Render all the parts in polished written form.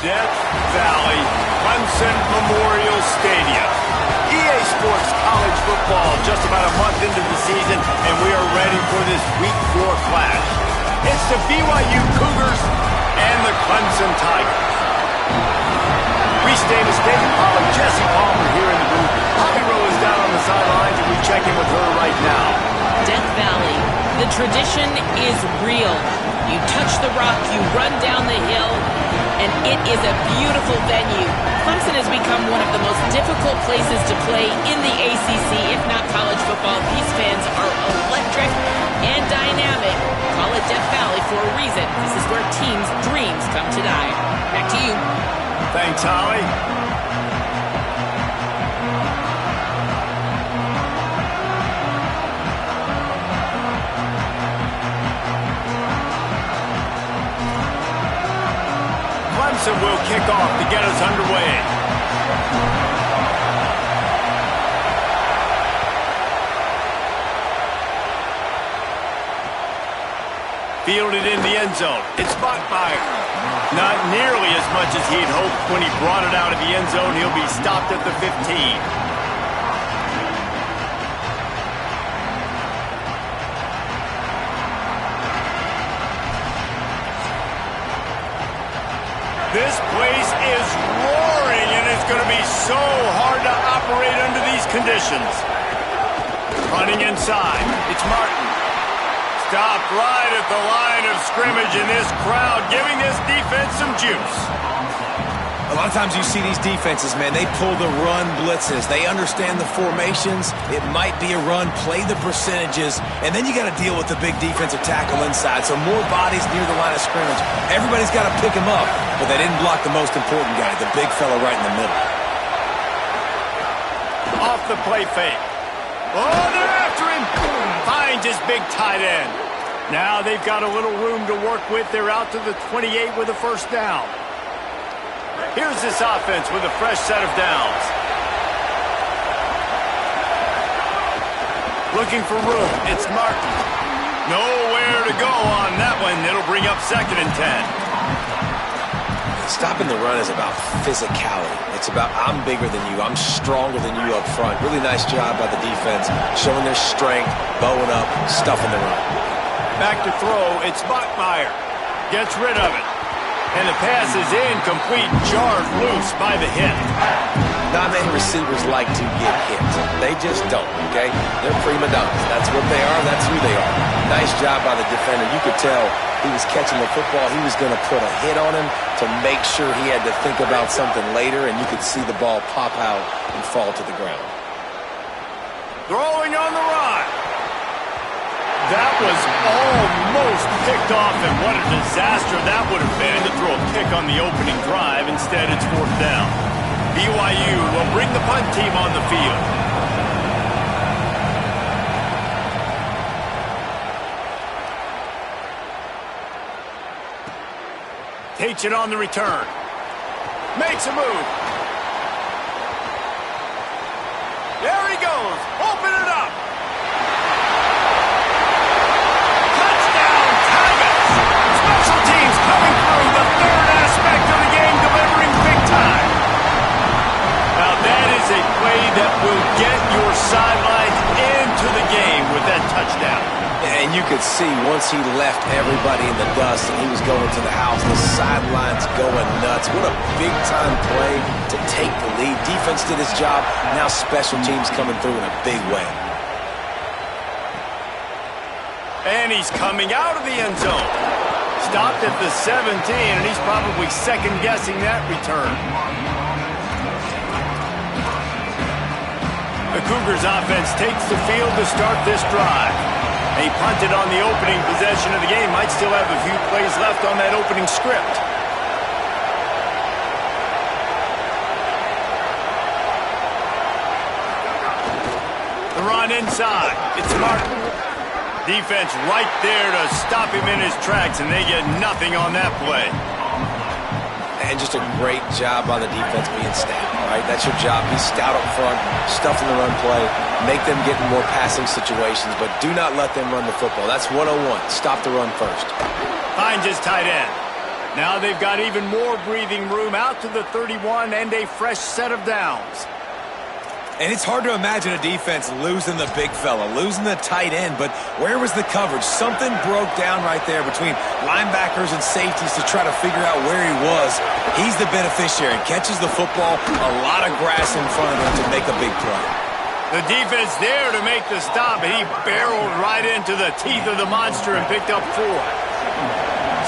Death Valley Clemson Memorial Stadium. EA Sports College Football just about a month into the season, and we are ready for this Week 4 clash. It's the BYU Cougars and the Clemson Tigers. Reese Davis, David Pollack, Jesse Palmer here in the booth. Bobby Rowe is down on the sidelines, and we check in with her right now. Death Valley, the tradition is real. You touch the rock, you run down the hill, and it is a beautiful venue. Clemson has become one of the most difficult places to play in the ACC, if not college football. These fans are electric and dynamic. Call it Death Valley for a reason. This is where teams' dreams come to die. Back to you. Thanks, Holly. Clemson will kick off to get us underway. Fielded in the end zone. It's Bachmeier. Not nearly as much as he'd hoped when he brought it out of the end zone. He'll be stopped at the 15. This place is roaring, and it's going to be so hard to operate under these conditions. Running inside, it's Martin. Stopped right at the line of scrimmage, and this crowd giving this defense some juice. A lot of times you see these defenses, man, they pull the run blitzes. They understand the formations. It might be a run, play the percentages, and then you got to deal with the big defensive tackle inside. So more bodies near the line of scrimmage. Everybody's got to pick him up, but they didn't block the most important guy, the big fella right in the middle. Off the play fake. Oh, they're after him. Finds his big tight end. Now they've got a little room to work with. They're out to the 28 with a first down. Here's this offense with a fresh set of downs. Looking for room. It's Martin. Nowhere to go on that one. It'll bring up 2nd and 10. Stopping the run is about physicality. It's about I'm bigger than you. I'm stronger than you up front. Really nice job by the defense, showing their strength, bowing up, stuffing the run. Back to throw. It's Bachmeier. Gets rid of it. And the pass is incomplete, jarred loose by the hit. Not many receivers like to get hit. They just don't, okay? They're prima donnas. That's what they are. That's who they are. Nice job by the defender. You could tell he was catching the football. He was going to put a hit on him to make sure he had to think about something later, and you could see the ball pop out and fall to the ground. Throwing on the run. That was almost picked off, and what a disaster that would have been to throw a pick on the opening drive. Instead, it's 4th down. BYU will bring the punt team on the field. Takes it on the return. Makes a move. There he goes. Open it up. Coming through the third aspect of the game, delivering big time. Now that is a play that will get your sidelines into the game with that touchdown. And you could see once he left everybody in the dust and he was going to the house, the sidelines going nuts. What a big-time play to take the lead. Defense did his job. Now special teams coming through in a big way. And he's coming out of the end zone. Stopped at the 17, and he's probably second-guessing that return. The Cougars offense takes the field to start this drive. He punted on the opening possession of the game. Might still have a few plays left on that opening script. The run inside. It's Martin. Defense right there to stop him in his tracks, and they get nothing on that play. And just a great job by the defense being stout, right? That's your job. Be stout up front, stuff in the run play, make them get in more passing situations, but do not let them run the football. That's 101. Stop the run first. Finds his tight end. Now they've got even more breathing room out to the 31 and a fresh set of downs. And it's hard to imagine a defense losing the big fella, losing the tight end, but where was the coverage? Something broke down right there between linebackers and safeties to try to figure out where he was. He's the beneficiary, catches the football, a lot of grass in front of him to make a big play. The defense there to make the stop, and he barreled right into the teeth of the monster and picked up 4.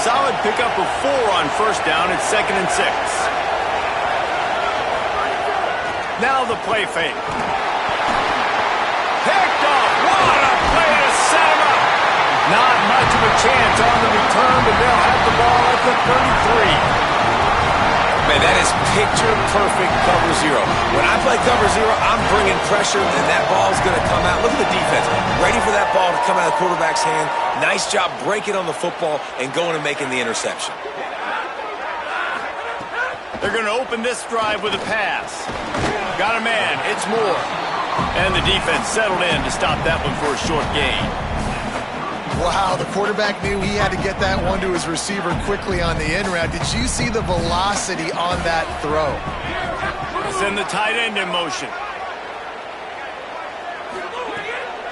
Solid pickup of 4 on first down. It's 2nd and 6. Now the play fake. Picked off. What a play to set him up. Not much of a chance on the return, but they'll have the ball at the 33. Man, that is picture-perfect cover 0. When I play cover 0, I'm bringing pressure, and that ball's going to come out. Look at the defense. Ready for that ball to come out of the quarterback's hand. Nice job breaking on the football and going and making the interception. They're going to open this drive with a pass. Got a man. It's Moore. And the defense settled in to stop that one for a short gain. Wow, the quarterback knew he had to get that one to his receiver quickly on the in route. Did you see the velocity on that throw? Send the tight end in motion.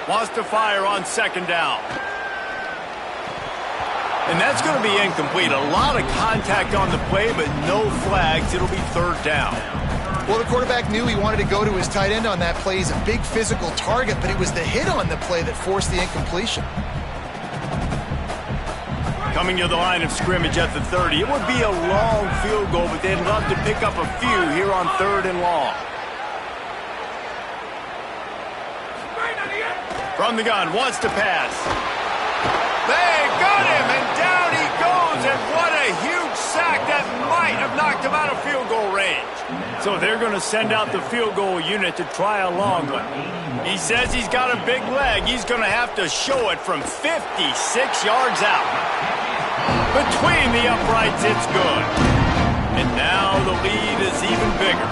Wants to fire on 2nd down. And that's going to be incomplete. A lot of contact on the play, but no flags. It'll be 3rd down. Well, the quarterback knew he wanted to go to his tight end on that play. He's a big physical target, but it was the hit on the play that forced the incompletion. Coming to the line of scrimmage at the 30. It would be a long field goal, but they'd love to pick up a few here on 3rd and long. From the gun, wants to pass. They got him, and down he goes, and what a huge sack that might have knocked him out of field goal range. So they're going to send out the field goal unit to try a long one. He says he's got a big leg. He's going to have to show it from 56 yards out. Between the uprights, it's good. And now the lead is even bigger.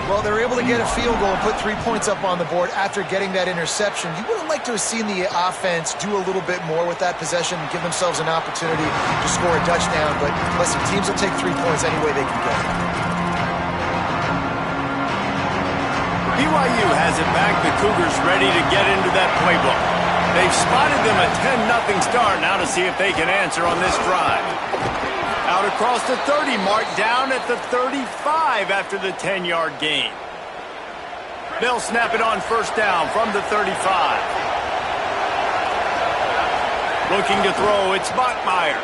Well, they're able to get a field goal and put 3 points up on the board after getting that interception. You would have liked to have seen the offense do a little bit more with that possession and give themselves an opportunity to score a touchdown. But listen, teams will take 3 points any way they can get it. BYU has it back. The Cougars ready to get into that playbook. They've spotted them a 10-0 start. Now to see if they can answer on this drive. Out across the 30 mark, down at the 35 after the 10-yard gain. They'll snap it on first down from the 35. Looking to throw, it's Bachmeier.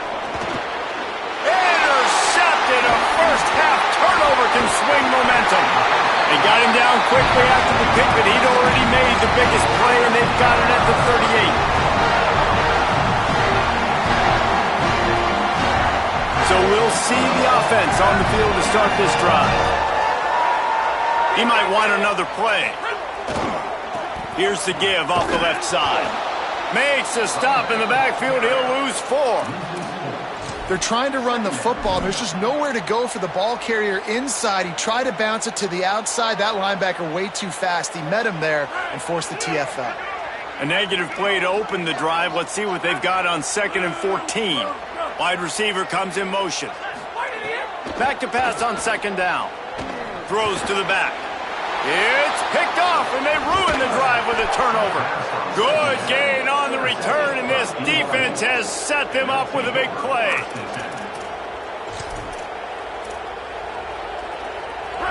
Intercepted. A first-half turnover can swing momentum. They got him down quickly after the pick, but he'd already made the biggest play, and they've got it at the 38. So we'll see the offense on the field to start this drive. He might want another play. Here's the give off the left side. Makes a stop in the backfield. He'll lose 4. They're trying to run the football. There's just nowhere to go for the ball carrier inside. He tried to bounce it to the outside. That linebacker way too fast. He met him there and forced the TFL. A negative play to open the drive. Let's see what they've got on 2nd and 14. Wide receiver comes in motion. Back to pass on 2nd down. Throws to the back. It's picked off, and they ruin the drive with a turnover. Good gain on the return, and this defense has set them up with a big play.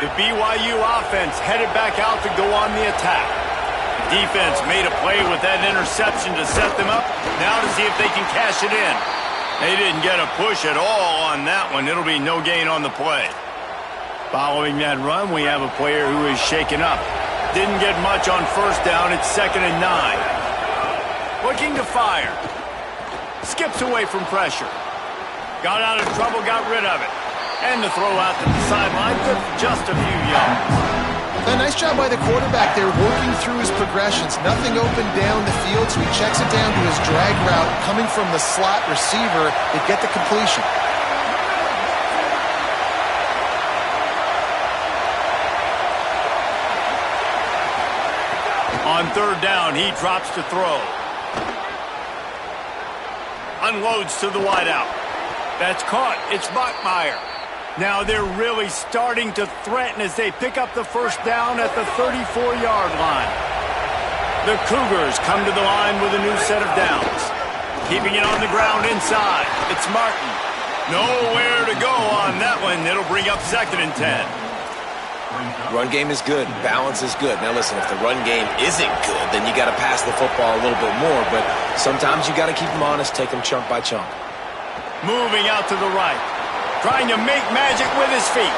The BYU offense headed back out to go on the attack. Defense made a play with that interception to set them up. Now to see if they can cash it in. They didn't get a push at all on that one. It'll be no gain on the play. Following that run, we have a player who is shaken up. Didn't get much on first down. It's 2nd and 9. Looking to fire. Skips away from pressure. Got out of trouble, got rid of it. And the throw out to the sideline for just a few yards. A nice job by the quarterback there, working through his progressions. Nothing open down the field, so he checks it down to his drag route. Coming from the slot receiver, they get the completion. On 3rd down, he drops to throw. Unloads to the wideout. That's caught. It's Bachmeier. Now they're really starting to threaten as they pick up the first down at the 34-yard line. The Cougars come to the line with a new set of downs. Keeping it on the ground inside. It's Martin. Nowhere to go on that one. It'll bring up 2nd and 10. Run game is good. Balance is good. Now listen, if the run game isn't good, then you got to pass the football a little bit more. But sometimes you got to keep them honest, take them chunk by chunk. Moving out to the right. Trying to make magic with his feet.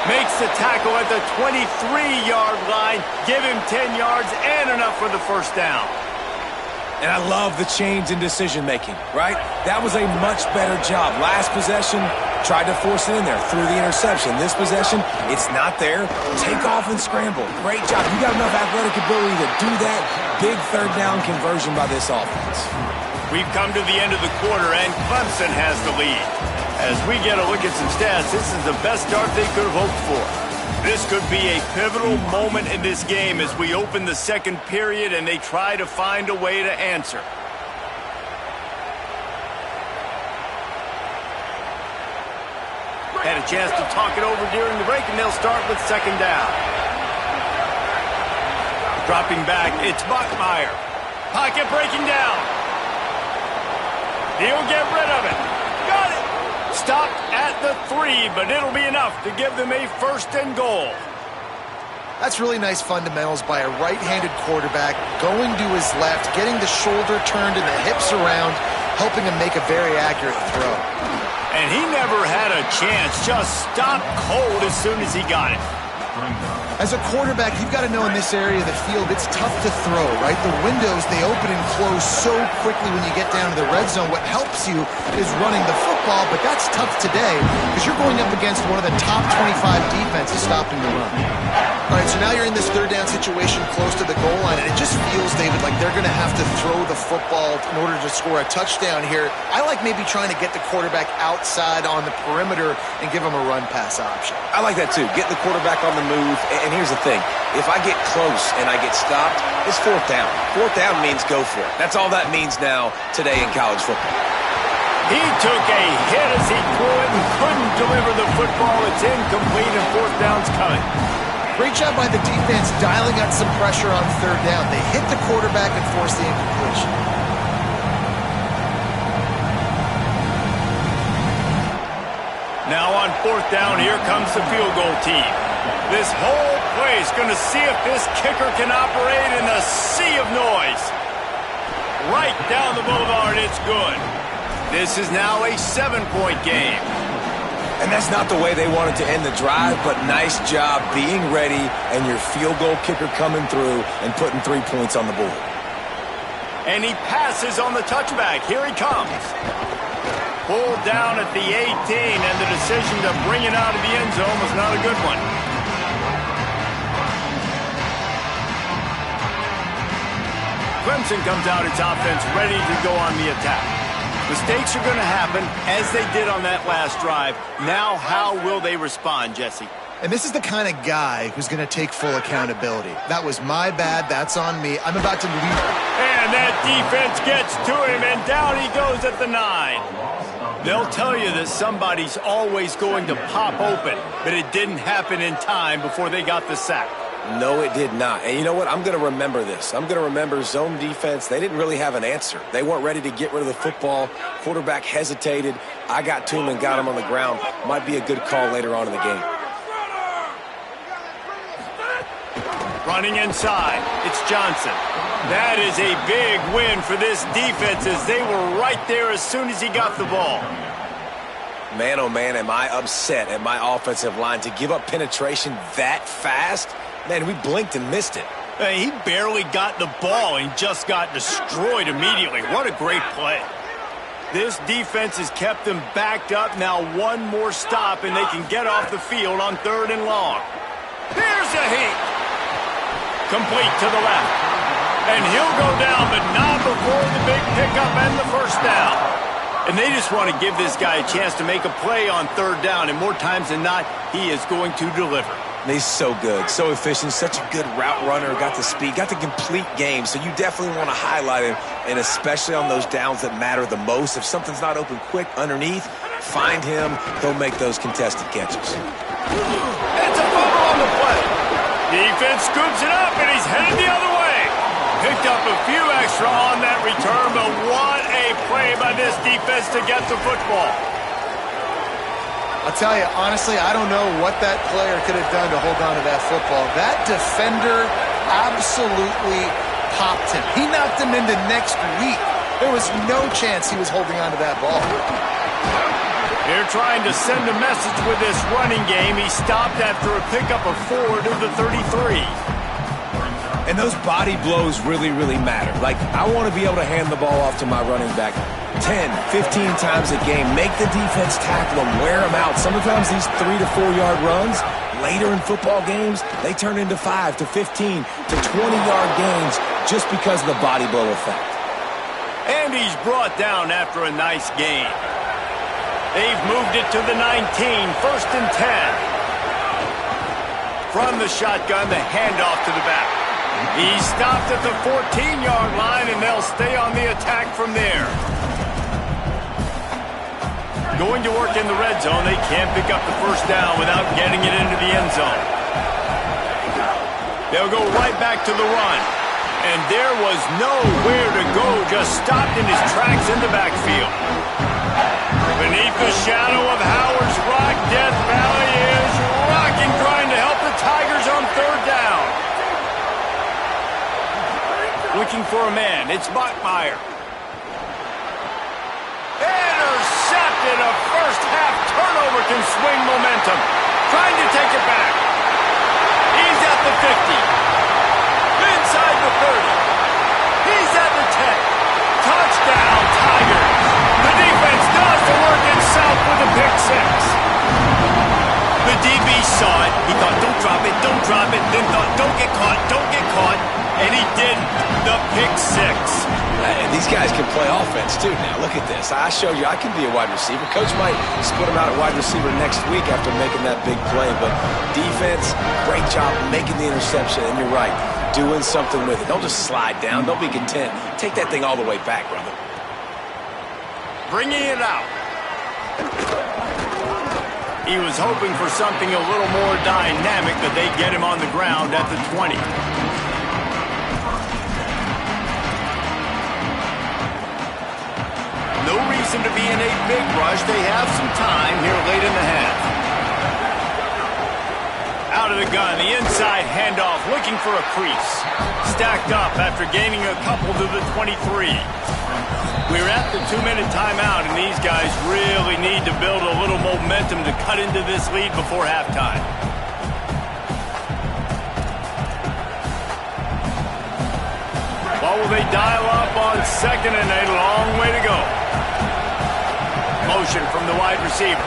Makes the tackle at the 23-yard line. Give him 10 yards and enough for the first down. And I love the change in decision-making, right? That was a much better job. Last possession, tried to force it in there through the interception. This possession, it's not there. Take off and scramble. Great job. You got enough athletic ability to do that. Big third down conversion by this offense. We've come to the end of the quarter, and Clemson has the lead. As we get a look at some stats, this is the best start they could have hoped for. This could be a pivotal moment in this game as we open the second period and they try to find a way to answer. Had a chance to talk it over during the break, and they'll start with 2nd down. Dropping back, it's Bachmeier. Pocket breaking down. He'll get rid of it. Got it. Stopped at the 3, but it'll be enough to give them a 1st and goal. That's really nice fundamentals by a right-handed quarterback, going to his left, getting the shoulder turned and the hips around, helping him make a very accurate throw. And he never had a chance, just stopped cold as soon as he got it. As a quarterback, you've got to know in this area of the field, it's tough to throw, right? The windows, they open and close so quickly when you get down to the red zone. What helps you is running the football, but that's tough today because you're going up against one of the top 25 defenses stopping the run. All right, so now you're in this 3rd down situation close to the goal line, and it just feels, David, like they're going to have to throw the football in order to score a touchdown here. I like maybe trying to get the quarterback outside on the perimeter and give him a run-pass option. I like that too. Get the quarterback on the move. And here's the thing. If I get close and I get stopped, it's 4th down. 4th down means go for it. That's all that means now today in college football. He took a hit as he threw it and couldn't deliver the football. It's incomplete and 4th down's coming. Great job by the defense dialing out some pressure on 3rd down. They hit the quarterback and forced the incompletion. Now on 4th down, here comes the field goal team. This whole place going to see if this kicker can operate in a sea of noise. Right down the boulevard, it's good. This is now a 7-point game. And that's not the way they wanted to end the drive, but nice job being ready and your field goal kicker coming through and putting 3 points on the board. And he passes on the touchback. Here he comes. Pulled down at the 18, and the decision to bring it out of the end zone was not a good one. Clemson comes out its offense ready to go on the attack. Mistakes are going to happen, as they did on that last drive. Now, how will they respond, Jesse? And this is the kind of guy who's going to take full accountability. That was my bad. That's on me. I'm about to leave. And that defense gets to him, and down he goes at the 9. They'll tell you that somebody's always going to pop open, but it didn't happen in time before they got the sack. No, it did not. And you know what? I'm going to remember this. I'm going to remember zone defense. They didn't really have an answer. They weren't ready to get rid of the football. Quarterback hesitated. I got to him and got him on the ground. Might be a good call later on in the game. Running inside, it's Johnson. That is a big win for this defense as they were right there as soon as he got the ball. Man, oh man, am I upset at my offensive line to give up penetration that fast? Man, we blinked and missed it. Hey, he barely got the ball and just got destroyed immediately. What a great play. This defense has kept them backed up. Now one more stop and they can get off the field on 3rd and long. Here's a hit. Complete to the left. And he'll go down, but not before the big pickup and the first down. And they just want to give this guy a chance to make a play on 3rd down, and more times than not, he is going to deliver. He's so good, so efficient, such a good route runner, got the speed, got the complete game, so you definitely want to highlight him, and especially on those downs that matter the most. If something's not open quick underneath, Find him, he'll make those contested catches. It's a fumble on the play. Defense scoops it up, and he's headed the other way. Picked up a few extra on that return, but what a play by this defense to get the football. I'll tell you, honestly, I don't know what that player could have done to hold on to that football. That defender absolutely popped him. He knocked him into next week. There was no chance he was holding on to that ball. They're trying to send a message with this running game. He stopped after a pickup of 4 to the 33. And those body blows really, really matter. Like, I want to be able to hand the ball off to my running back 10, 15 times a game. Make the defense tackle them, wear them out. Sometimes these 3 to 4 yard runs, later in football games, they turn into 5 to 15 to 20-yard gains just because of the body blow effect. And he's brought down after a nice gain. They've moved it to the 19, 1st and 10. From the shotgun, the handoff to the back. He stopped at the 14-yard line, and they'll stay on the attack from there. Going to work in the red zone, they can't pick up the first down without getting it into the end zone. They'll go right back to the run. And there was nowhere to go, just stopped in his tracks in the backfield. Beneath the shadow of Howard's Rock, Death Valley is rocking, trying to help the Tigers on 3rd down. Looking for a man, it's Bachmeier. Intercepted, a first-half turnover can swing momentum. Trying to take it back. He's at the 50. Inside the 30. He's at the 10. Touchdown, Tigers. The defense does the work itself with a pick 6. The DB saw it. He thought, don't drop it, don't drop it. Then thought, don't get caught, don't get caught. And he didn't. The pick 6. And these guys can play offense, too. Now, look at this. I showed you I can be a wide receiver. Coach might split him out at wide receiver next week after making that big play. But defense, great job making the interception. And you're right, doing something with it. Don't just slide down. Don't be content. Take that thing all the way back, brother. Bringing it out. He was hoping for something a little more dynamic, but they get him on the ground at the 20. No reason to be in a big rush. They have some time here late in the half. Out of the gun, the inside handoff, looking for a crease. Stacked up after gaining a couple to the 23. We're at the 2-minute timeout, and these guys really need to build a little momentum to cut into this lead before halftime. What will they dial up on 2nd and a long way to go? Motion from the wide receiver.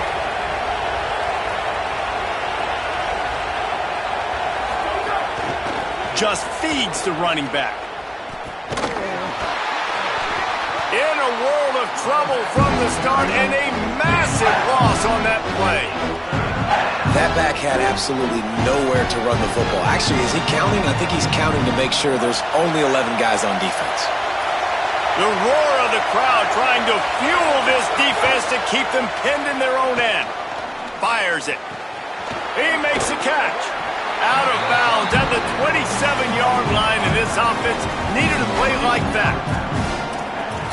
Just feeds the running back. In a world of trouble from the start, and a massive loss on that play. That back had absolutely nowhere to run the football. Actually, is he counting? I think he's counting to make sure there's only 11 guys on defense. The roar of the crowd trying to fuel this defense to keep them pinned in their own end. Fires it. He makes a catch. Out of bounds at the 27-yard line, and this offense needed a play like that.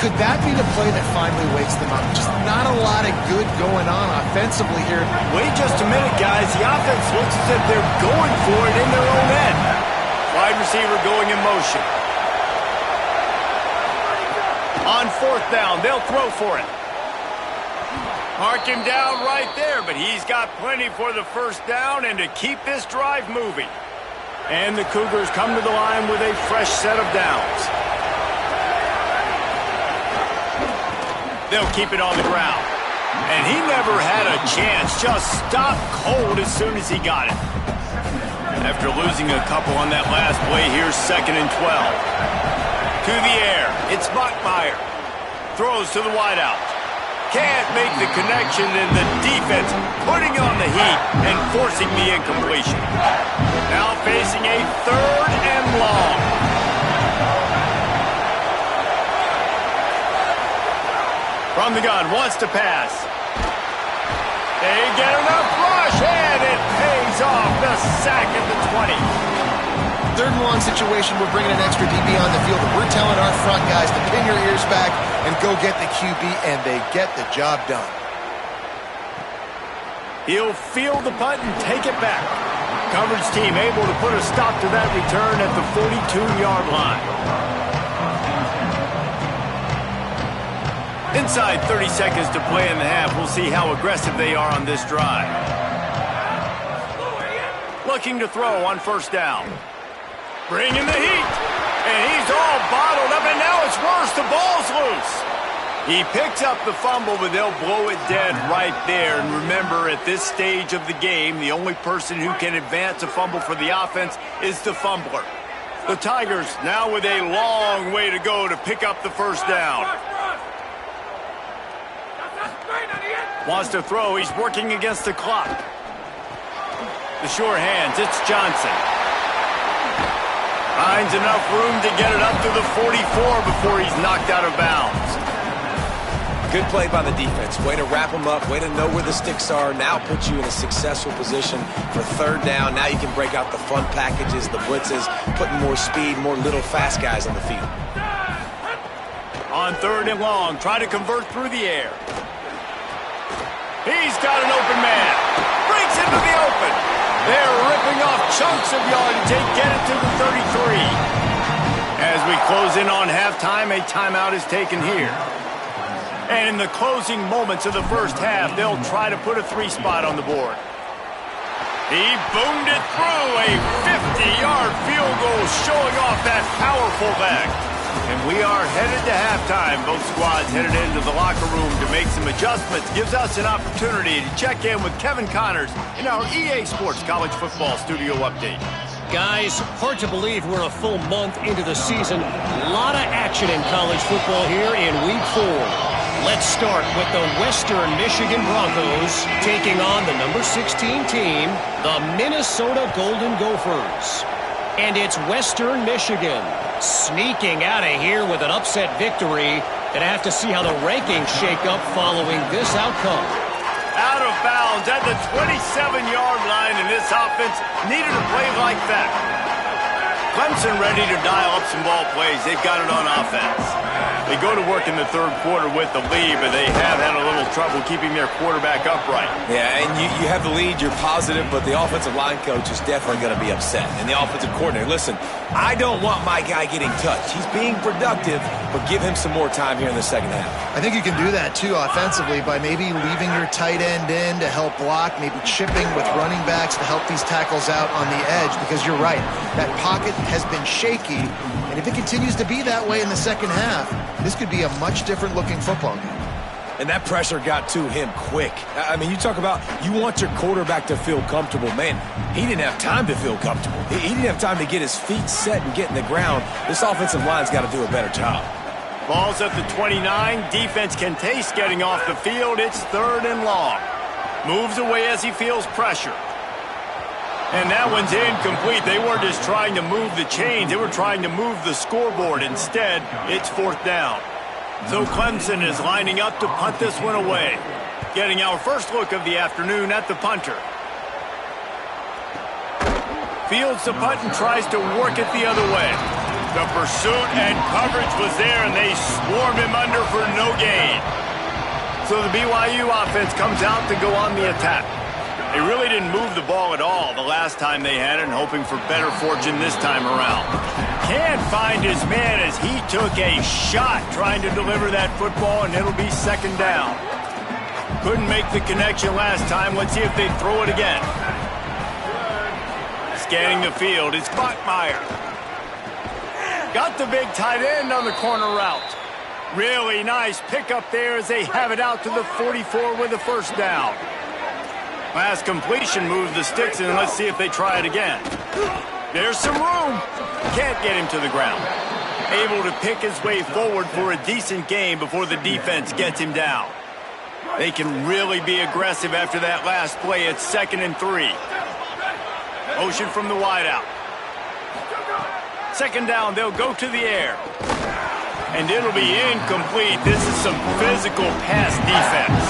Could that be the play that finally wakes them up? Just not a lot of good going on offensively here. Wait just a minute, guys. The offense looks as if they're going for it in their own end. Wide receiver going in motion. On 4th down, they'll throw for it. Mark him down right there, but he's got plenty for the first down and to keep this drive moving. And the Cougars come to the line with a fresh set of downs. They'll keep it on the ground. And he never had a chance, just stopped cold as soon as he got it. After losing a couple on that last play, here's 2nd and 12. To the air, it's Bachmeier. Throws to the wideout. Can't make the connection, and the defense putting on the heat and forcing the incompletion. Now facing a 3rd and long. From the gun, wants to pass. They get enough rush, and it pays off. The sack at the 20. Third and long situation, we're bringing an extra DB on the field. We're telling our front guys to pin your ears back and go get the QB, and they get the job done. He'll field the punt and take it back. Coverage team able to put a stop to that return at the 42-yard line. Inside 30 seconds to play in the half. We'll see how aggressive they are on this drive. Looking to throw on first down. Bringing the heat. And he's all bottled up, and now it's worse. The ball's loose. He picks up the fumble, but they'll blow it dead right there. And remember, at this stage of the game, the only person who can advance a fumble for the offense is the fumbler. The Tigers now with a long way to go to pick up the first down. Wants to throw. He's working against the clock. The sure hands. It's Johnson. Finds enough room to get it up to the 44 before he's knocked out of bounds. Good play by the defense. Way to wrap them up. Way to know where the sticks are. Now put you in a successful position for third down. Now you can break out the fun packages, the blitzes, putting more speed, more little fast guys on the field. On third and long, try to convert through the air. He's got an open man. Breaks into the open. They're ripping off chunks of yardage. They get it to the 33. As we close in on halftime, a timeout is taken here. And in the closing moments of the first half, they'll try to put a 3 spot on the board. He boomed it through a 50-yard field goal, showing off that powerful leg. And we are headed to halftime. Both squads headed into the locker room to make some adjustments. Gives us an opportunity to check in with Kevin Connors in our EA Sports College Football Studio Update. Guys, hard to believe we're a full month into the season. A lot of action in college football here in Week 4. Let's start with the Western Michigan Broncos taking on the number 16 team, the Minnesota Golden Gophers. And it's Western Michigan sneaking out of here with an upset victory. Gonna have to see how the rankings shake up following this outcome. Out of bounds at the 27-yard line, and this offense needed a play like that. Clemson ready to dial up some ball plays. They've got it on offense. They go to work in the third quarter with the lead, but they have had a little trouble keeping their quarterback upright. Yeah, and you have the lead, you're positive, but the offensive line coach is definitely going to be upset. And the offensive coordinator, listen, I don't want my guy getting touched. He's being productive, but give him some more time here in the second half. I think you can do that, too, offensively, by maybe leaving your tight end in to help block, maybe chipping with running backs to help these tackles out on the edge, because you're right, that pocket has been shaky, and if it continues to be that way in the second half, this could be a much different looking football game. And that pressure got to him quick. I mean, you talk about you want your quarterback to feel comfortable. Man, he didn't have time to feel comfortable. He didn't have time to get his feet set and get in the ground. This offensive line's got to do a better job. Ball's at the 29. Defense can taste getting off the field. It's third and long. Moves away as he feels pressure. And that one's incomplete. They weren't just trying to move the chains. They were trying to move the scoreboard. Instead, it's fourth down. So Clemson is lining up to punt this one away. Getting our first look of the afternoon at the punter. Fields the punt and tries to work it the other way. The pursuit and coverage was there, and they swarmed him under for no gain. So the BYU offense comes out to go on the attack. They really didn't move the ball at all the last time they had it, and hoping for better fortune this time around. Can't find his man as he took a shot trying to deliver that football, and it'll be second down. Couldn't make the connection last time. Let's see if they throw it again. Scanning the field, it's Bachmeier. Got the big tight end on the corner route. Really nice pickup there as they have it out to the 44 with a first down. Last completion moves the sticks, and let's see if they try it again. There's some room. Can't get him to the ground. Able to pick his way forward for a decent game before the defense gets him down. They can really be aggressive after that last play. It's 2nd and 3. Motion from the wideout. Second down, they'll go to the air. And it'll be incomplete. This is some physical pass defense.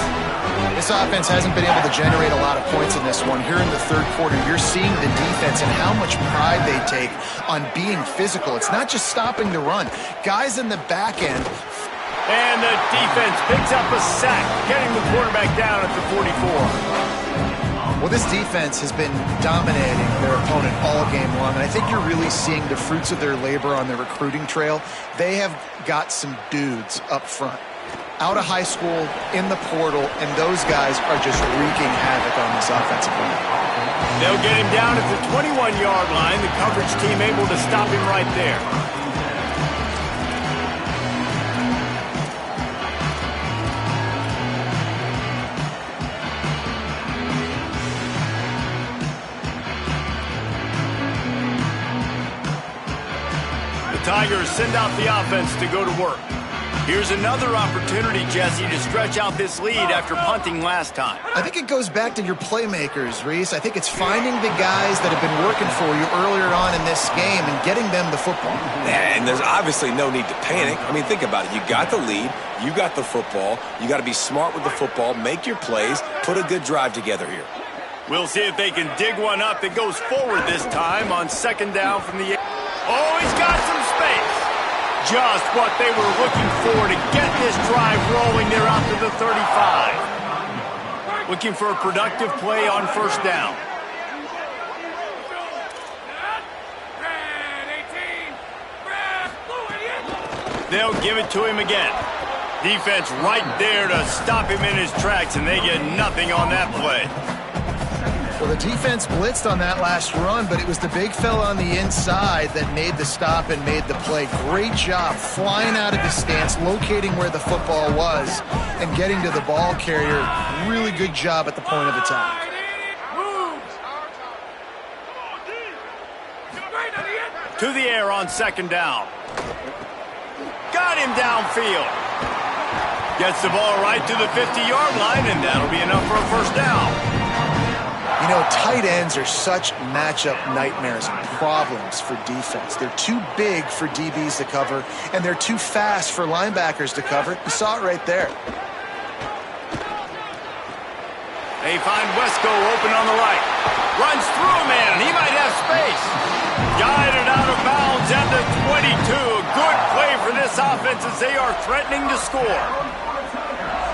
This offense hasn't been able to generate a lot of points in this one. Here in the third quarter, you're seeing the defense and how much pride they take on being physical. It's not just stopping the run. Guys in the back end. And the defense picks up a sack, getting the quarterback down at the 44. Well, this defense has been dominating their opponent all game long, and I think you're really seeing the fruits of their labor on the recruiting trail. They have got some dudes up front, out of high school, in the portal, and those guys are just wreaking havoc on this offensive line. They'll get him down at the 21-yard line. The coverage team able to stop him right there. Tigers send out the offense to go to work. Here's another opportunity, Jesse, to stretch out this lead after punting last time. I think it goes back to your playmakers, Reese. I think it's finding the guys that have been working for you earlier on in this game and getting them the football. And there's obviously no need to panic. I mean, think about it. You got the lead. You got the football. You got to be smart with the football, make your plays, put a good drive together here. We'll see if they can dig one up that goes forward this time on second down from the... Oh, he's got some space. Just what they were looking for to get this drive rolling. They're out to the 35. Looking for a productive play on first down. They'll give it to him again. Defense right there to stop him in his tracks, and they get nothing on that play. Well, the defense blitzed on that last run, but it was the big fella on the inside that made the stop and made the play. Great job flying out of the stance, locating where the football was, and getting to the ball carrier. Really good job at the point of attack. To the air on second down. Got him downfield. Gets the ball right to the 50-yard line, and that'll be enough for a first down. You know, tight ends are such matchup nightmares and problems for defense. They're too big for DBs to cover, and they're too fast for linebackers to cover. You saw it right there. They find Wesco open on the right. Runs through a man. He might have space. Guided out of bounds at the 22. Good play for this offense as they are threatening to score.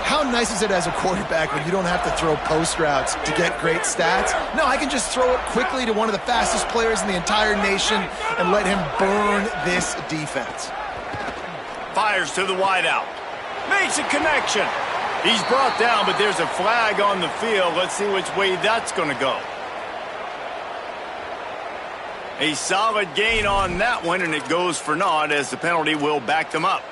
How nice is it as a quarterback when you don't have to throw post routes to get great stats? No, I can just throw it quickly to one of the fastest players in the entire nation and let him burn this defense. Fires to the wideout. Makes a connection. He's brought down, but there's a flag on the field. Let's see which way that's going to go. A solid gain on that one, and it goes for naught as the penalty will back them up.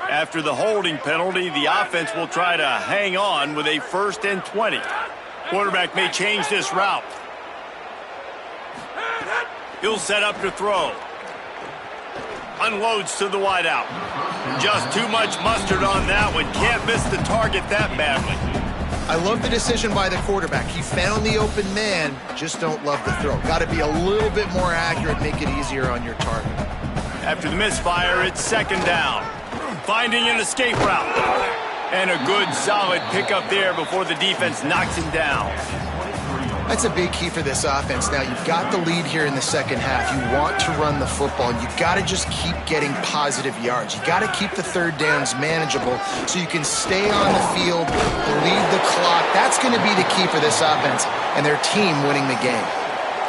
After the holding penalty, the offense will try to hang on with a 1st and 20. Quarterback may change this route. He'll set up to throw. Unloads to the wideout. Just too much mustard on that one. Can't miss the target that badly. I love the decision by the quarterback. He found the open man, just don't love the throw. Got to be a little bit more accurate, make it easier on your target. After the misfire, it's second down. Finding an escape route. And a good, solid pickup there before the defense knocks him down. That's a big key for this offense. Now, you've got the lead here in the second half. You want to run the football. You got to just keep getting positive yards. You got to keep the third downs manageable so you can stay on the field, lead the clock. That's going to be the key for this offense and their team winning the game.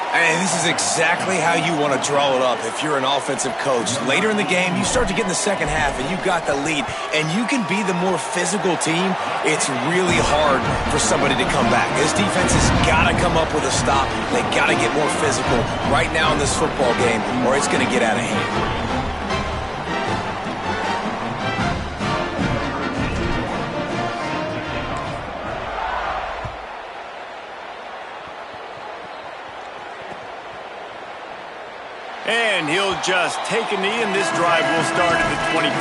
And this is exactly how you want to draw it up if you're an offensive coach. Later in the game, you start to get in the second half, and you got the lead, and you can be the more physical team. It's really hard for somebody to come back. This defense has got to come up with a stop. They got to get more physical right now in this football game, or it's going to get out of hand. And he'll just take a knee, and this drive will start at the 25.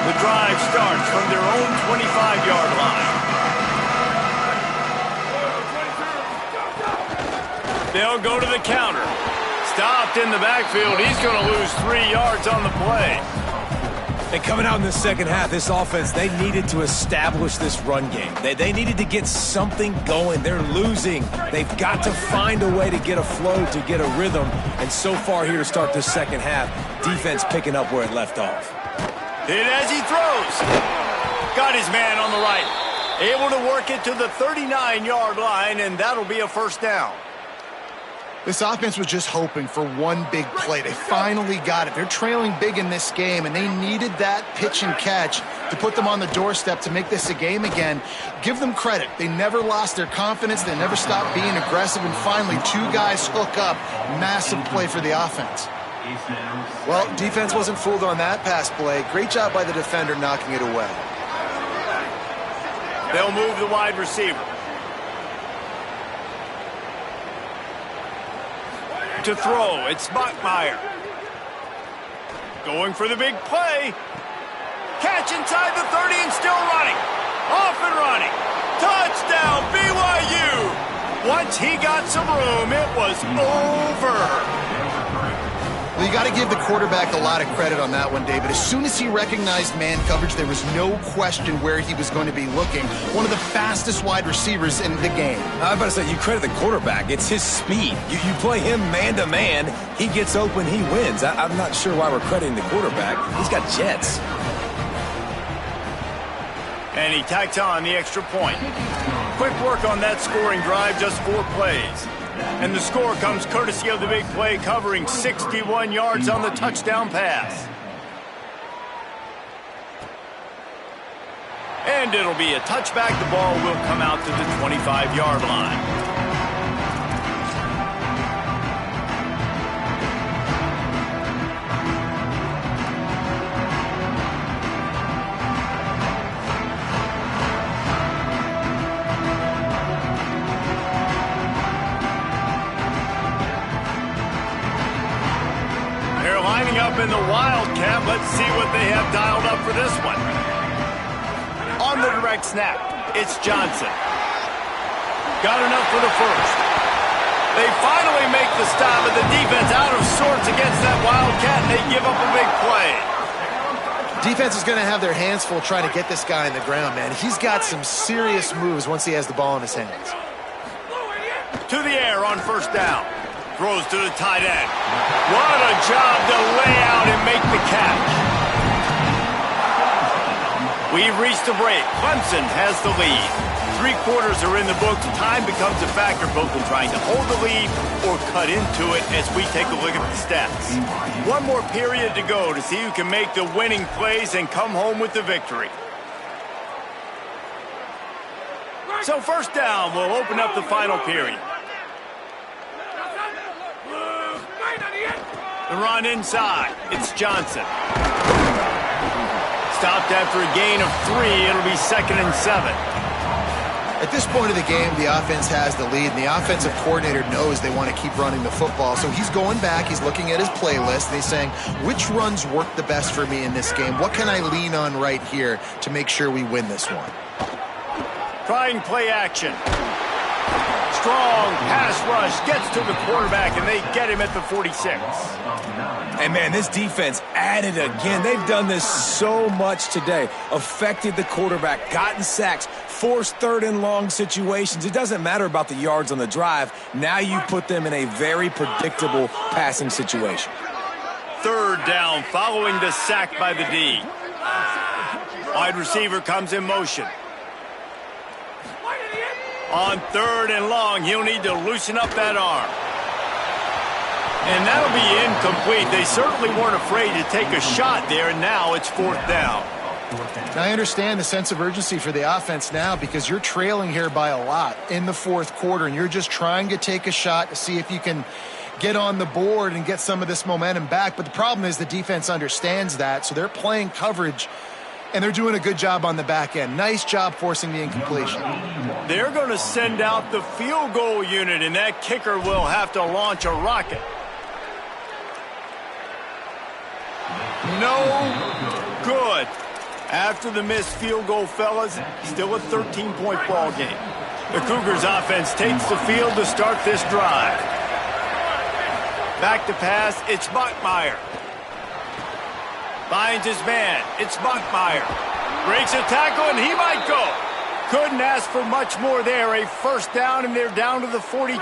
The drive starts from their own 25-yard line. They'll go to the counter. Stopped in the backfield. He's going to lose 3 yards on the play. And coming out in the second half, this offense, they needed to establish this run game. They needed to get something going. They're losing. They've got to find a way to get a flow, to get a rhythm. And so far here to start this second half, defense picking up where it left off. Hit as he throws. Got his man on the right. Able to work it to the 39-yard line, and that'll be a first down. This offense was just hoping for one big play. They finally got it. They're trailing big in this game, and they needed that pitch and catch to put them on the doorstep to make this a game again. Give them credit. They never lost their confidence. They never stopped being aggressive, and finally 2 guys hook up. Massive play for the offense. Well, defense wasn't fooled on that pass play. Great job by the defender knocking it away. They'll move the wide receiver. To throw, it's Bachmeier. Going for the big play. Catch inside the 30 and still running. Off and running. Touchdown, BYU. Once he got some room, it was over. Well, you got to give the quarterback a lot of credit on that one, David. As soon as he recognized man coverage, there was no question where he was going to be looking. One of the fastest wide receivers in the game. I'm about to say, you credit the quarterback. It's his speed. You play him man-to-man, he gets open, he wins. I'm not sure why we're crediting the quarterback. He's got jets. And he tacks on the extra point. Quick work on that scoring drive, just 4 plays. And the score comes courtesy of the big play, covering 61 yards on the touchdown pass. And it'll be a touchback. The ball will come out to the 25-yard line. Up in the Wildcat. Let's see what they have dialed up for this one. On the direct snap, it's Johnson. Got enough for the first. They finally make the stop, and the defense out of sorts against that Wildcat, and they give up a big play. Defense is going to have their hands full trying to get this guy in the ground, man. He's got some serious moves once he has the ball in his hands. To the air on first down. Throws to the tight end. What a job to lay out and make the catch. We've reached the break. Clemson has the lead. 3 quarters are in the books. Time becomes a factor both in trying to hold the lead or cut into it as we take a look at the stats. 1 more period to go to see who can make the winning plays and come home with the victory. So first down will open up the final period. The run inside. It's Johnson. Stopped after a gain of 3. It'll be 2nd and 7. At this point of the game, the offense has the lead, and the offensive coordinator knows they want to keep running the football. So he's going back, he's looking at his playlist, and he's saying, which runs work the best for me in this game? What can I lean on right here to make sure we win this one? Trying play action. Strong pass rush, gets to the quarterback, and they get him at the 46. And, man, this defense added again. They've done this so much today. Affected the quarterback, gotten sacks, forced 3rd and long situations. It doesn't matter about the yards on the drive. Now you put them in a very predictable passing situation. 3rd down following the sack by the D. Wide receiver comes in motion. On 3rd and long, he'll need to loosen up that arm. And that'll be incomplete. They certainly weren't afraid to take a shot there, and now it's 4th down. Now, I understand the sense of urgency for the offense now because you're trailing here by a lot in the 4th quarter, and you're just trying to take a shot to see if you can get on the board and get some of this momentum back. But the problem is the defense understands that, so they're playing coverage, and they're doing a good job on the back end. Nice job forcing the incompletion. They're going to send out the field goal unit, and that kicker will have to launch a rocket. No good. After the missed field goal, fellas, still a 13-point ball game. The Cougars offense takes the field to start this drive. Back to pass, it's Buckmeyer. Finds his man, it's Buckmeyer. Breaks a tackle, and he might go. Couldn't ask for much more there. A first down, and they're down to the 42.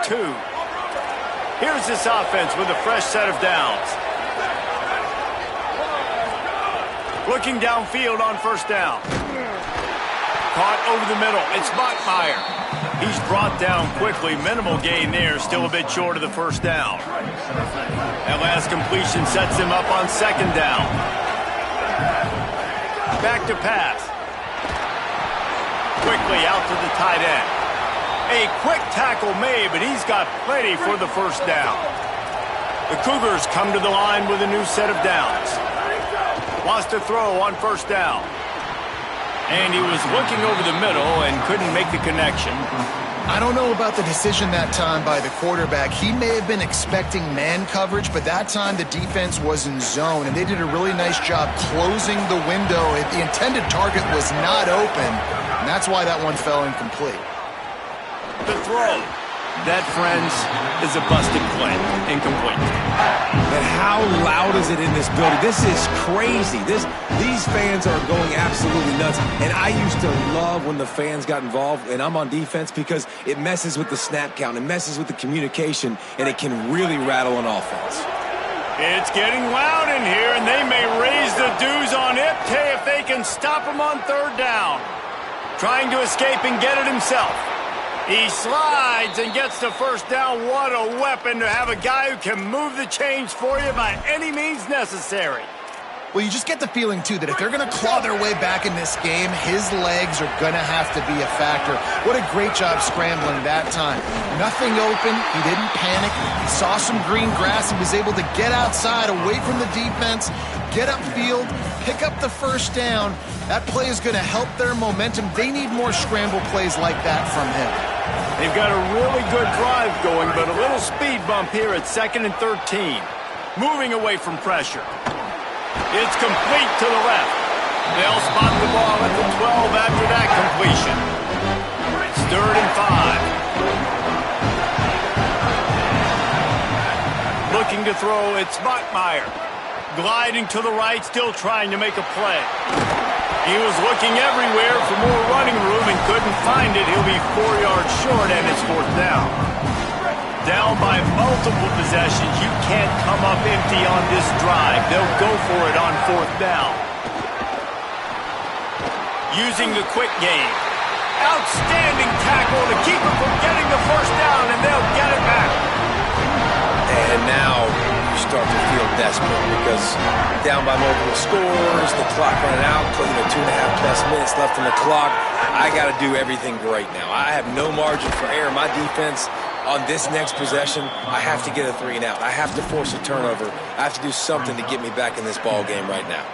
Here's this offense with a fresh set of downs. Looking downfield on first down. Caught over the middle. It's Buckmeyer. He's brought down quickly. Minimal gain there. Still a bit short of the first down. That last completion sets him up on second down. Back to pass. Quickly out to the tight end. A quick tackle made, but he's got plenty for the first down. The Cougars come to the line with a new set of downs. Wants to throw on first down. And he was looking over the middle and couldn't make the connection. I don't know about the decision that time by the quarterback. He may have been expecting man coverage, but that time the defense was in zone, and they did a really nice job closing the window. The intended target was not open, and that's why that one fell incomplete. The throw. That, friends, is a busted play. Incomplete. And how loud is it in this building? This is crazy. These fans are going absolutely nuts. And I used to love when the fans got involved, and I'm on defense, because it messes with the snap count. It messes with the communication, and it can really rattle an offense. It's getting loud in here, and they may raise the dues on Iptay if they can stop him on third down. Trying to escape and get it himself. He slides and gets the first down. What a weapon to have a guy who can move the chains for you by any means necessary. Well, you just get the feeling, too, that if they're going to claw their way back in this game, his legs are going to have to be a factor. What a great job scrambling that time. Nothing open. He didn't panic. He saw some green grass and was able to get outside, away from the defense, get upfield, pick up the first down. That play is going to help their momentum. They need more scramble plays like that from him. They've got a really good drive going, but a little speed bump here at 2nd and 13. Moving away from pressure. It's complete to the left. They'll spot the ball at the 12 after that completion. It's 3rd and 5. Looking to throw, it's Buckmeyer. Gliding to the right, still trying to make a play. He was looking everywhere for more running room and couldn't find it. He'll be 4 yards short, and it's 4th down. Down by multiple possessions, you can't come up empty on this drive. They'll go for it on 4th down. Using the quick game. Outstanding tackle to keep him from getting the first down, and they'll get it back. And now you start to feel desperate, because down by multiple scores, the clock running out, 2.5+ minutes left on the clock. I got to do everything right now. I have no margin for error. My defense, on this next possession, I have to get a 3 and out. I have to force a turnover. I have to do something to get me back in this ball game right now.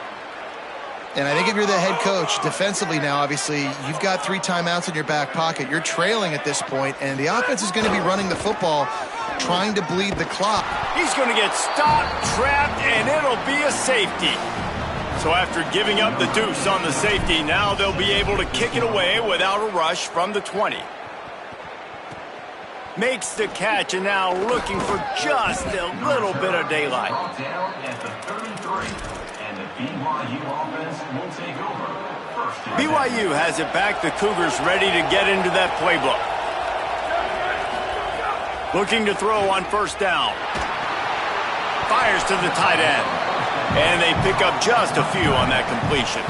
And I think if you're the head coach, defensively now, obviously, you've got 3 timeouts in your back pocket. You're trailing at this point, and the offense is going to be running the football, trying to bleed the clock. He's going to get stopped, trapped, and it'll be a safety. So after giving up the deuce on the safety, now they'll be able to kick it away without a rush from the 20. Makes the catch, and now looking for just a little bit of daylight. Down at the 33, and the BYU offense will take over. BYU has it back. The Cougars ready to get into that playbook. Looking to throw on first down. Fires to the tight end. And they pick up just a few on that completion.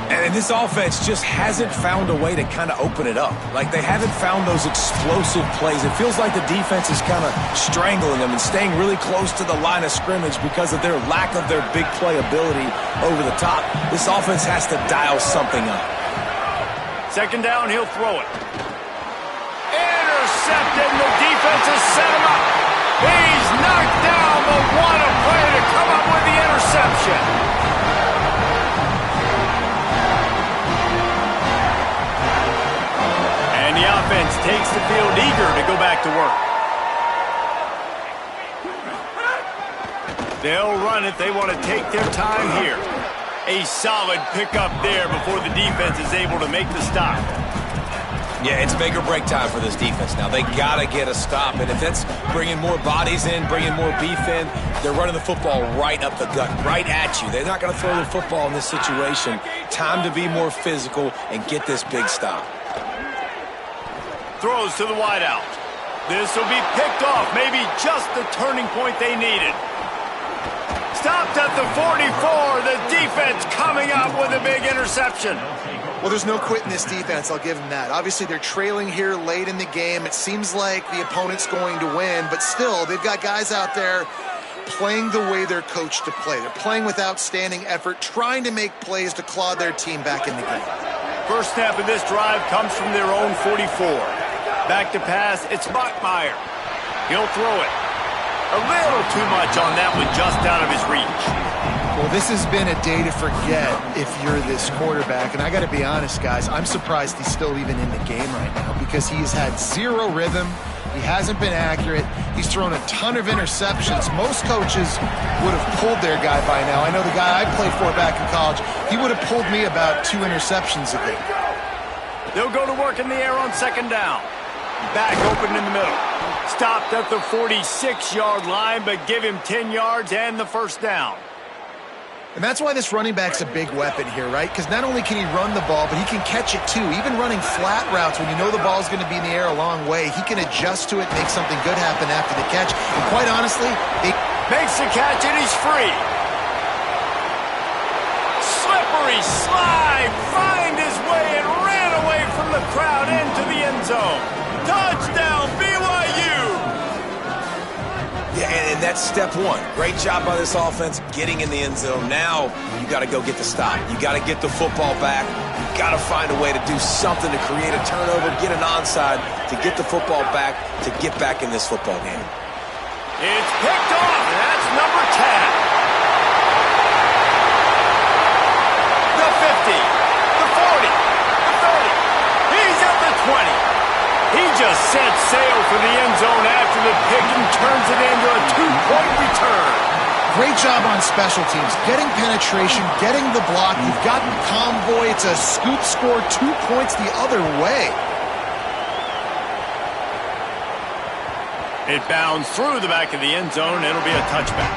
And this offense just hasn't found a way to kind of open it up. Like, they haven't found those explosive plays. It feels like the defense is kind of strangling them and staying really close to the line of scrimmage because of their lack of their big play ability over the top. This offense has to dial something up. 2nd down, he'll throw it. Intercepted, and the defense has set him up. He's knocked down, but what a play to come up with the interception. And the offense takes the field eager to go back to work. They'll run it. They want to take their time here. A solid pickup there before the defense is able to make the stop. Yeah, it's make or break time for this defense now. They got to get a stop, and if that's bringing more bodies in, bringing more beef in, they're running the football right up the gut, right at you. They're not going to throw the football in this situation. Time to be more physical and get this big stop. Throws to the wideout. This will be picked off, maybe just the turning point they needed. Stopped at the 44. The defense coming up with a big interception. Well, there's no quitting this defense, I'll give them that. Obviously, they're trailing here late in the game. It seems like the opponent's going to win, but still, they've got guys out there playing the way they're coached to play. They're playing with outstanding effort, trying to make plays to claw their team back in the game. First snap of this drive comes from their own 44. Back to pass, it's Bachmeier. He'll throw it. A little too much on that one, just out of his reach. Well, this has been a day to forget if you're this quarterback, and I got to be honest, guys, I'm surprised he's still even in the game right now because he's had zero rhythm. He hasn't been accurate. He's thrown a ton of interceptions. Most coaches would have pulled their guy by now. I know the guy I played for back in college, he would have pulled me about 2 interceptions a game. They'll go to work in the air on second down. Back open in the middle. Stopped at the 46-yard line, but give him 10 yards and the first down. And that's why this running back's a big weapon here, right? Because not only can he run the ball, but he can catch it too. Even running flat routes when you know the ball's going to be in the air a long way, he can adjust to it, make something good happen after the catch. And quite honestly, he makes the catch and he's free. Slippery slide, find his way and ran away from the crowd into the end zone. Touchdown, BYU! Yeah, and that's step one. Great job by this offense getting in the end zone. Now you got to go get the stop. You got to get the football back. You got to find a way to do something to create a turnover, get an onside, to get the football back, to get back in this football game. It's picked off, and that's number 10. The 50, the 40, the 30. He's at the 20. He just set sail for the end zone after the pick and turns it into a 2-point return. Great job on special teams, getting penetration, getting the block. You've got the convoy. It's a scoop score, 2 points the other way. It bounds through the back of the end zone. It'll be a touchback.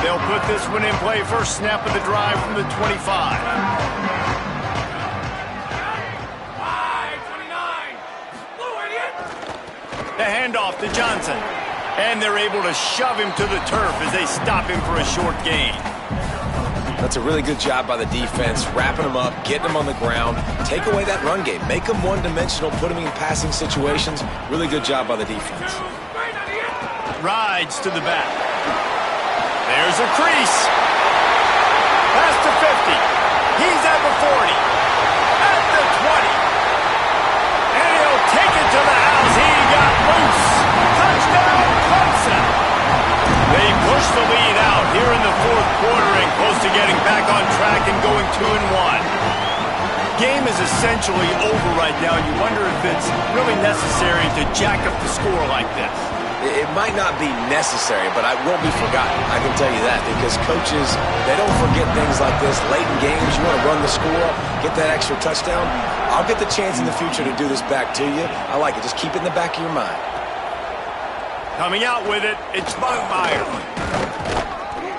They'll put this one in play. First snap of the drive from the 25. The handoff to Johnson. And they're able to shove him to the turf as they stop him for a short gain. That's a really good job by the defense, wrapping them up, getting them on the ground, take away that run game, make them one-dimensional, put them in passing situations. Really good job by the defense. Rides to the back. There's a crease. Pass to 50. He's at the 40. At the 20. And he'll take it to the house. He got loose. Touchdown, Clemson. They push the lead out here in the fourth quarter and close to getting back on track and going 2-1. Game is essentially over right now. You wonder if it's really necessary to jack up the score like this. It might not be necessary, but it won't be forgotten. I can tell you that because coaches, they don't forget things like this. Late in games, you want to run the score, get that extra touchdown. I'll get the chance in the future to do this back to you. I like it. Just keep it in the back of your mind. Coming out with it, it's Bachmeier.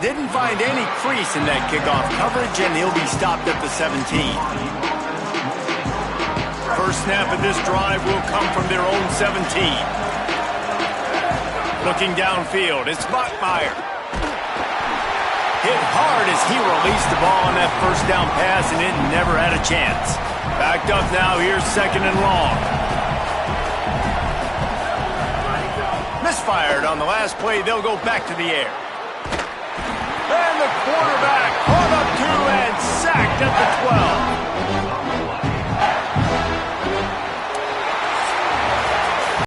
Didn't find any crease in that kickoff coverage, and he'll be stopped at the 17. First snap of this drive will come from their own 17. Looking downfield, it's Bachmeier. Hit hard as he released the ball on that first down pass, and it never had a chance. Backed up now, here's second and long. Misfired on the last play, they'll go back to the air. And the quarterback caught up to and sacked at the 12.